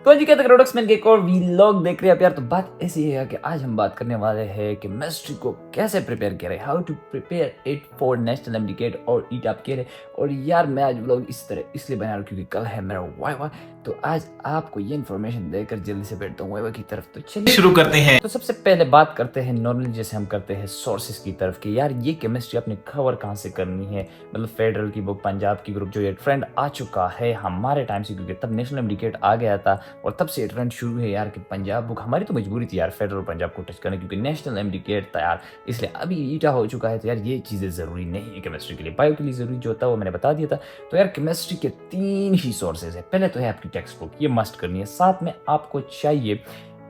तो जी कहते प्रोडक्ट्स में एक और वीलॉग देख रहे हैं आप यार। तो बात ऐसी है कि आज हम बात करने वाले हैं कि केमिस्ट्री को कैसे प्रिपेयर करें, how to prepare it for national MDCAT और ईट आप कह रहे। और यार मैं आज व्लॉग इस तरह इसलिए बना रहा हूँ क्योंकि कल है मेरा वाइवा। तो आज आपको ये इन्फॉर्मेशन देकर जल्दी से बैठता हूँ वाइवा की तरफ। तो चलिए शुरू करते हैं। तो सबसे पहले बात करते हैं नॉर्मली जैसे हम करते हैं सोर्सेज की तरफ कि यार ये केमिस्ट्री अपनी कवर कहाँ से करनी है। मतलब फेडरल की बुक, पंजाब की ग्रुप, जो ये ट्रेंड आ चुका है हमारे टाइम से, क्योंकि तब नेशनल एमडीकेट आ गया था और तब से ट्रेंड शुरू है यार कि पंजाब बुक। हमारी तो मजबूरी थी यार फेडरल और पंजाब को टच करने, क्योंकि नेशनल एमडीकेट था यार, इसलिए अभी ईटा हो चुका है। तो यार ये चीज़ें ज़रूरी नहीं है केमिस्ट्री के लिए। बायो के लिए ज़रूरी जो होता है वो मैंने बता दिया था। तो यार केमिस्ट्री के 3 ही सोर्सेज है। पहले तो है आपकी टेक्स्ट बुक, ये मस्ट करनी है। साथ में आपको चाहिए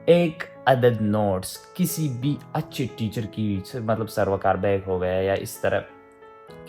एक अदद नोट्स किसी भी अच्छे टीचर की, मतलब सर्वकार बैग हो गया या इस तरह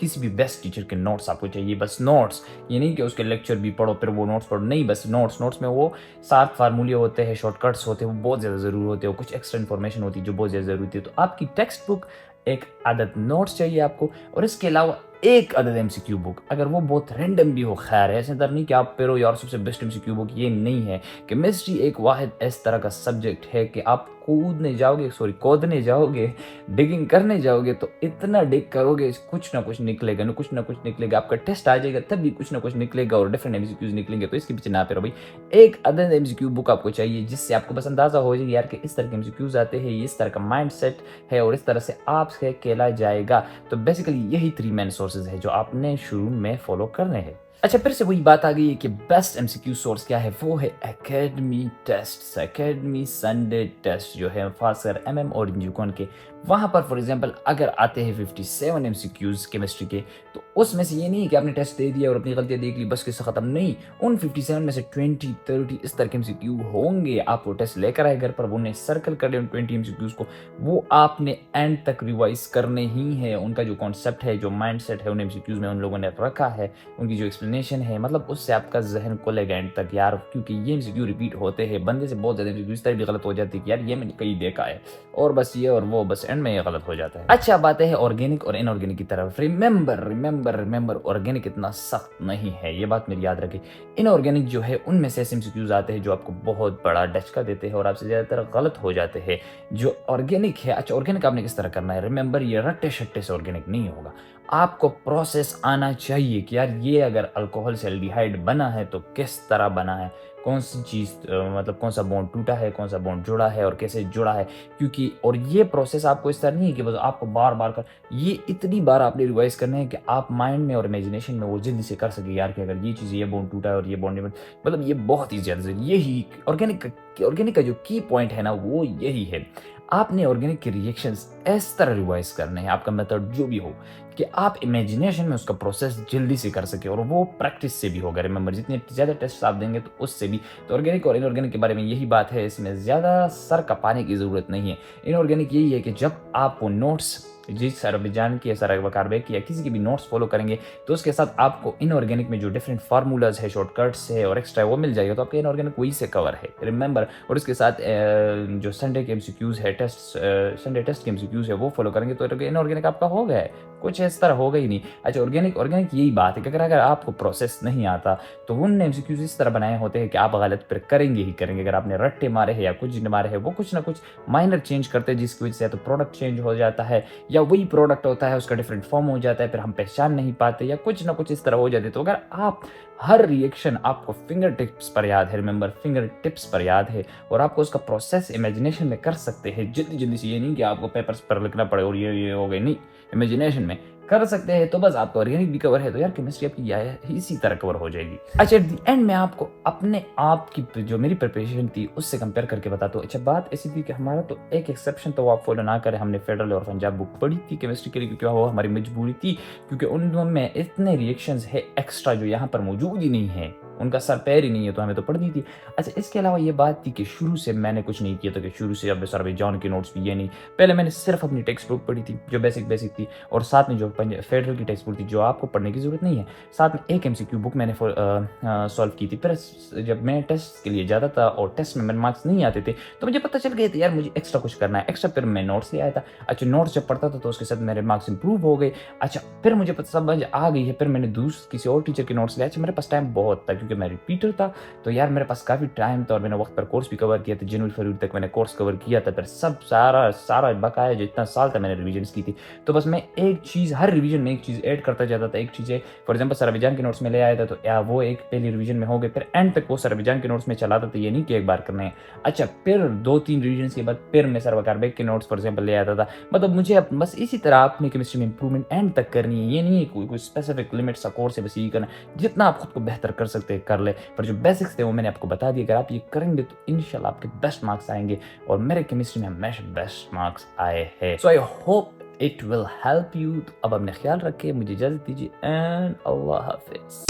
किसी भी बेस्ट टीचर के नोट्स आपको चाहिए। बस नोट्स, ये नहीं कि उसके लेक्चर भी पढ़ो फिर वो नोट्स पढ़ो, नहीं, बस नोट्स में वो 7 फार्मूले होते हैं, शॉर्टकट्स होते हैं, वो बहुत ज़्यादा ज़रूरी होते हैं, कुछ एक्स्ट्रा इन्फॉर्मेशन होती है जो बहुत ज़्यादा ज़रूरी होती है। तो आपकी टेक्स्ट बुक, एक अदद नोट्स चाहिए आपको, और इसके अलावा एक अदद एमसीक्यू बुक। अगर वो बहुत रैंडम भी हो खैर, ऐसे तरह नहीं कि आप पेरो यार सबसे बेस्ट एमसीक्यू बुक, ये नहीं है। केमिस्ट्री एक वाहिद इस तरह का सब्जेक्ट है कि आप खोदने जाओगे, डिगिंग करने जाओगे तो इतना डिग करोगे कुछ ना कुछ निकलेगा। आपका टेस्ट आ जाएगा तब भी कुछ ना कुछ निकलेगा और डिफरेंट एमसीक्यूज निकलेंगे। तो इसके पीछे ना फिरो भाई। एक अदद एमसीक्यू बुक आपको चाहिए जिससे आपको बस अंदाजा हो जाए यार कि इस तरह के एमसीक्यूज आते हैं, इस तरह का माइंड सेट है और इस तरह से आपसे खेला जाएगा। तो बेसिकली यही 3 मेन सोर्सेज है जो आपने शुरू में फॉलो करने हैं। अच्छा, फिर से वही बात आ गई है कि बेस्ट एमसीक्यू सोर्स क्या है। वो है academy test, academy Sunday test जो है खासकर एमएम और इंजुकॉन के। वहाँ पर फॉर एग्जांपल अगर आते हैं 57 एमसीक्यूज केमिस्ट्री के, तो उसमें से ये नहीं कि आपने टेस्ट दे दिया और अपनी गलतियाँ देख ली बस किस्सा खत्म, नहीं। उन 57 में से 20-30 इस तरह के एमसीक्यू होंगे। आप वो टेस्ट लेकर आए घर पर, वो उन्हें सर्कल कर ले उन 20 एमसीक्यूज को, वो आपने एंड तक रिवाइज करने ही है। उनका जो कॉन्सेप्ट है, जो माइंड सेट है उन एमसीक्यूज में उन लोगों ने रखा है, उनकी जो एक्सप्लेनेशन है, मतलब उससे आपका जहन खुलेगा एंड तक यार। क्योंकि ये एमसीक्यू रिपीट होते हैं, बंदे से बहुत ज्यादा एमसीक्यू इस तरह भी गलत हो जाती है कि यार ये मैंने कहीं देखा है और बस ये और वो, बस एंड में ये गलत हो जाता है। अच्छा, बातें हैं ऑर्गेनिक और इनऑर्गेनिक की तरफ। रिमेंबर ऑर्गेनिक इतना सख्त नहीं है, ये बात मेरी याद रखें। इनऑर्गेनिक जो है उनमें से ऐसे एमसीक्यूज आते हैं जो आपको बहुत बड़ा डचका देते हैं और आपसे ज्यादातर गलत हो जाते हैं। जो ऑर्गेनिक है, अच्छा ऑर्गेनिक आपने किस तरह करना है, रिमेंबर ये रट्टे शट्टे से ऑर्गेनिक नहीं होगा। आपको प्रोसेस आना चाहिए कि यार ये अगर अल्कोहल से एल्डिहाइड बना है तो किस तरह बना है, कौन सी चीज़, मतलब कौन सा बॉन्ड टूटा है, कौन सा बॉन्ड जुड़ा है और कैसे जुड़ा है। क्योंकि और ये प्रोसेस आपको इस तरह नहीं है कि बस आपको बार बार कर, ये इतनी बार आपने रिवाइज करना है कि आप माइंड में और इमेजिनेशन में वो जल्दी से कर सके यार कि अगर ये चीज़, ये बॉन्ड टूटा है और ये बॉन्ड, मतलब ये बहुत ही ज़्यादा यही ऑर्गेनिक का जो की पॉइंट है ना वो यही है। आपने ऑर्गेनिक के रिएक्शंस इस तरह रिवाइज करने हैं, आपका मेथड जो भी हो, कि आप इमेजिनेशन में उसका प्रोसेस जल्दी से कर सके और वो प्रैक्टिस से भी होगा। रिमेंबर जितने ज़्यादा टेस्ट आप देंगे तो उससे भी। तो ऑर्गेनिक और इनऑर्गेनिक के बारे में यही बात है, इसमें ज़्यादा सर कपाने की ज़रूरत नहीं है। इनऑर्गेनिक यही है कि जब आप वो नोट्स जिस सरबजान की, सरबकारबेग की या किसी की भी नोट्स फॉलो करेंगे तो उसके साथ आपको इनऑर्गेनिक में जो डिफरेंट फार्मूलाज है, शॉर्टकट्स है और एक्स्ट्रा वो मिल जाएगा। तो आपका इनऑर्गेनिक वही से कवर है, रिमेंबर। और इसके साथ जो संडे के एमसीक्यूज है, संडे टेस्ट के एमसीक्यूज है वो फॉलो करेंगे तो इनऑर्गेनिक आपका हो गया है, कुछ इस तरह होगा ही नहीं। अच्छा, ऑर्गेनिक यही बात है कि अगर आपको प्रोसेस नहीं आता तो उन एमसीक्यूज इस तरह बनाए होते हैं कि आप गलत फिर करेंगे ही करेंगे। अगर आपने रट्टे मारे हैं या कुछ मारे हैं, वो कुछ ना कुछ माइनर चेंज करते हैं जिसकी वजह से तो प्रोडक्ट चेंज हो जाता है या वही प्रोडक्ट होता है उसका डिफरेंट फॉर्म हो जाता है, फिर हम पहचान नहीं पाते या कुछ ना कुछ इस तरह हो जाते। तो अगर आप हर रिएक्शन आपको फिंगर टिप्स पर याद है, रिमेंबर फिंगर टिप्स पर याद है, और आपको उसका प्रोसेस इमेजिनेशन में कर सकते हैं जल्दी से, ये नहीं कि आपको पेपर्स पर लिखना पड़े और ये हो गए, नहीं, इमेजिनेशन में कर सकते हैं तो बस आपका ऑर्गेनिक भी कवर है। तो यार केमिस्ट्री आपकी इसी तरह कवर हो जाएगी। अच्छा, एट द एंड में आपको अपने आप की जो मेरी प्रिपरेशन थी उससे कंपेयर करके बताता हूँ। अच्छा, बात ऐसी थी कि हमारा तो एक एक्सेप्शन तो आप फॉलो ना करें, हमने फेडरल और पंजाब बुक पढ़ी थी केमिस्ट्री के लिए, क्योंकि वो हमारी मजबूरी थी, क्योंकि उन में इतने रिएक्शंस है एक्स्ट्रा जो यहाँ पर मौजूद ही नहीं है, उनका सर पैर ही नहीं है, तो हमें तो पढ़नी थी। अच्छा, इसके अलावा ये बात थी कि शुरू से मैंने कुछ नहीं किया था कि शुरू से अब सर जॉन के नोट्स भी ये नहीं। पहले मैंने सिर्फ अपनी टेक्स्ट बुक पढ़ी थी जो बेसिक थी, और साथ में जो फेडरल की टेक्स्ट बुक थी जो आपको पढ़ने की जरूरत नहीं है, साथ में एक एमसीक्यू बुक मैंने सॉल्व की थी। फिर जब मैं टेस्ट के लिए जाता था और टेस्ट में मेरे मार्क्स नहीं आते थे तो मुझे पता चल गया था यार मुझे एक्स्ट्रा कुछ करना है, एक्स्ट्रा। फिर मैं नोट्स ले आया था। अच्छा, नोट्स जब पढ़ता था तो उसके साथ मेरे मार्क्स इंप्रूव हो गए। अच्छा, फिर मुझे समझ आ गई है, फिर मैंने किसी और टीचर के नोट्स लिया। अच्छा, मेरे पास टाइम बहुत था کیونکہ میں ریپیٹر تھا. تو یار میرے پاس کافی ٹائم تھا اور میں نے وقت پر کورس بھی کور کیا تھا. جنوری فروری تک میں نے کورس کور کیا تھا. پھر سب سارا بقایا جو اتنا سال تھا میں نے ریویژنس کی تھی. تو بس میں ایک چیز ہر ریویژن میں ایک چیز ایڈ کرتا جاتا تھا. ایک چیز ہے فار ایگزامپل سر ابھی جان کے نوٹس میں لے آیا تھا تو وہ ایک پہلی ریویژن میں ہو گئے. پھر اینڈ تک وہ سر ابھی جان کے نوٹس میں چلاتا تھا. یہ نہیں کہ ایک بار کرنا ہے. اچھا پھر 2-3 ریویژنس کے بعد پھر میں سر وقار بیگ کے نوٹس فار ایگزامپل لے آتا تھا. مطلب مجھے بس اسی طرح اپنی کیمسٹری میں امپرومنٹ اینڈ تک کرنی ہے. یہ نہیں ہے کوئی اسپیسیفک لمٹ سا کورس ہے بس یہی کرنا. جتنا آپ خود کو بہتر کر سکتے ہیں کر لے. پر جو بیسکس تھے وہ میں نے آپ کو بتا دیا. اگر آپ یہ کریں گے تو انشاءاللہ آپ کے بیسٹ مارکس آئیں گے. اور میرے کیمسٹری میں ہمیشہ بیسٹ مارکس آئے ہیں. So I hope it will help you. اب اپنے خیال رکھے. مجھے اجازت دیجیے اینڈ اللہ حافظ.